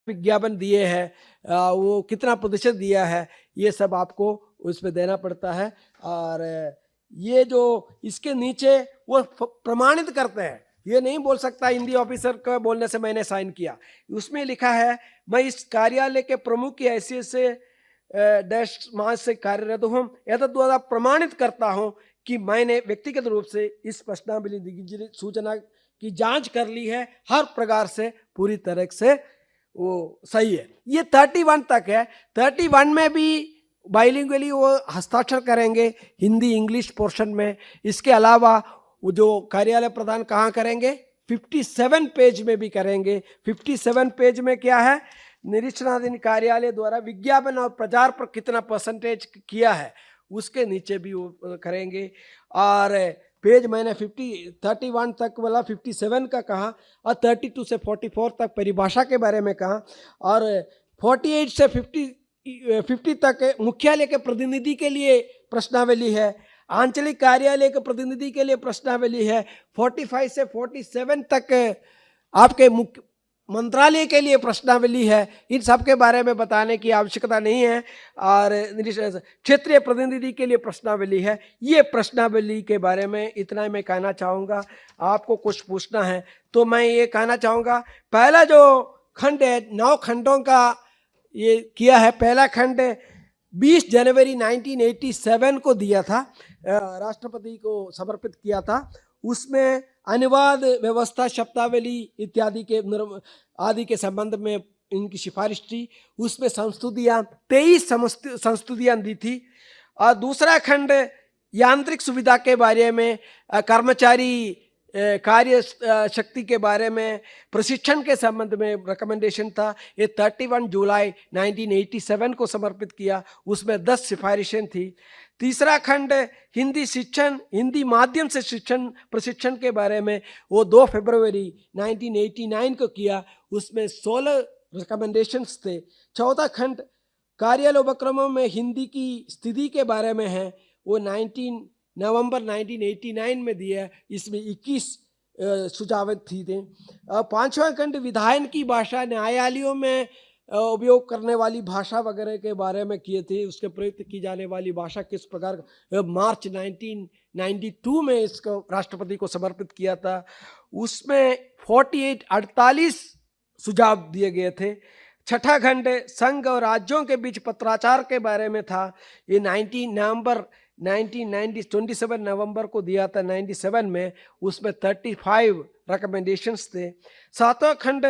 विज्ञापन दिए हैं, वो कितना प्रतिशत दिया है, ये सब आपको उसमें देना पड़ता है। और ये जो इसके नीचे वो प्रमाणित करते हैं, ये नहीं बोल सकता हिंदी ऑफिसर का बोलने से मैंने साइन किया। उसमें लिखा है, मैं इस कार्यालय के प्रमुख की हैसियत से डैश मास से कार्यरत हूँ, एतद् द्वारा प्रमाणित करता हूँ कि मैंने व्यक्तिगत रूप से इस प्रश्नावली सूचना की जांच कर ली है, हर प्रकार से पूरी तरह से वो सही है। ये 31 तक है। 31 में भी बाइलिंगुअली वो हस्ताक्षर करेंगे हिंदी इंग्लिश पोर्शन में। इसके अलावा वो जो कार्यालय प्रदान कहाँ करेंगे, 57 पेज में भी करेंगे। 57 पेज में क्या है, निरीक्षणाधीन कार्यालय द्वारा विज्ञापन और प्रचार पर कितना परसेंटेज किया है, उसके नीचे भी वो करेंगे। और पेज मैंने 31 तक वाला 57 का कहा, और 32 से 44 तक परिभाषा के बारे में कहा, और 48 से 50 तक मुख्यालय के प्रतिनिधि के लिए प्रश्नावली है, आंचलिक कार्यालय के प्रतिनिधि के लिए प्रश्नावली है। 45 से 47 तक आपके मुख्य मंत्रालय के लिए प्रश्नावली है। इन सब के बारे में बताने की आवश्यकता नहीं है। और क्षेत्रीय प्रतिनिधि के लिए प्रश्नावली है। ये प्रश्नावली के बारे में इतना मैं कहना चाहूँगा। आपको कुछ पूछना है तो मैं ये कहना चाहूँगा, पहला जो खंड है, 9 खंडों का ये किया है। पहला खंड 20 जनवरी 1987 को दिया था, राष्ट्रपति को समर्पित किया था। उसमें अनुवाद व्यवस्था, शब्दावली इत्यादि के आदि के संबंध में इनकी सिफारिश थी। उसमें संस्तुतियाँ 23 संस्तुतियाँ दी थी। और दूसरा खंड यांत्रिक सुविधा के बारे में, कर्मचारी कार्य शक्ति के बारे में, प्रशिक्षण के संबंध में रिकमेंडेशन था। ये 31 जुलाई 1987 को समर्पित किया। उसमें 10 सिफारिशें थी। तीसरा खंड हिंदी शिक्षण, हिंदी माध्यम से शिक्षण प्रशिक्षण के बारे में, वो 2 फरवरी 1989 को किया। उसमें 16 रिकमेंडेशंस थे। चौथा खंड कार्यालय उपक्रमों में हिंदी की स्थिति के बारे में है, वो 19 नवंबर 1989 में दिया। इसमें 21 सुझाव थे। पांचवा खंड विधायन की भाषा, न्यायालयों में उपयोग करने वाली भाषा वगैरह के बारे में किए थे। उसके प्रयुक्त की जाने वाली भाषा किस प्रकार, मार्च 1992 में इसको राष्ट्रपति को समर्पित किया था। उसमें 48 सुझाव दिए गए थे। छठा खंड संघ और राज्यों के बीच पत्राचार के बारे में था। ये 27 नवंबर को दिया था 97 में। उसमें 35 रिकमेंडेशंस थे। सातवां खंड